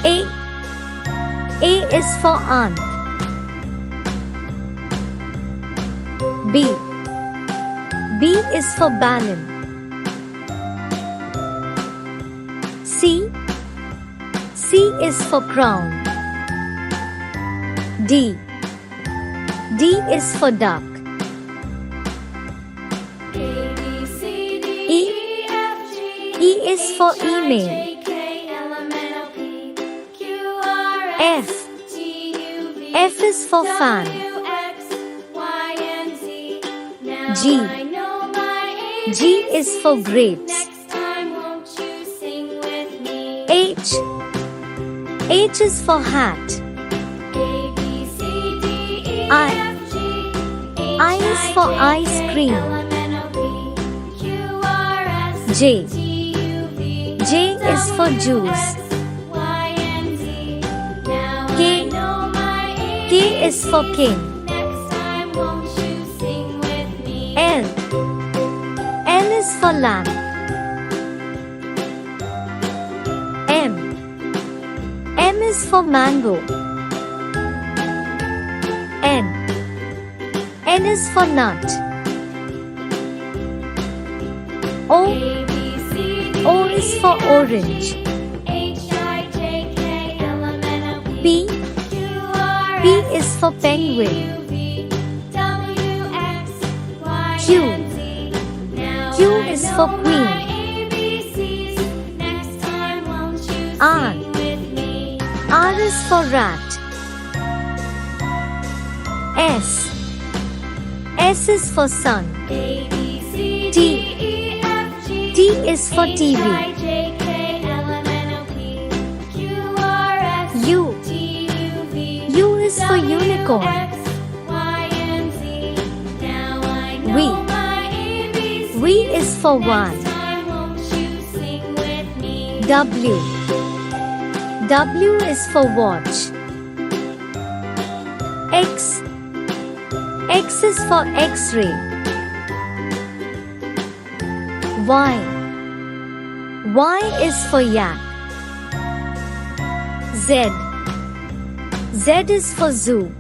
A. A is for aunt. B. B is for balloon. C. C is for crown. D. D is for duck. E. E is for email. F. F is for fan. G. G is for grapes. H. H is for hat. I is for ice cream. J. J is for juice. K. K is for king. L. L is for lamp. M. M is for mango. N. N is for nut. O. O is for orange. P. P is for penguin. Q. Q is for queen. R. R is for rat. S. S is for sun. T. T is for TV. U. U is for unicorn. V. V is for one. W. W is for watch. X. X is for X-ray. Y. Y is for yak. Z. Z is for zoo.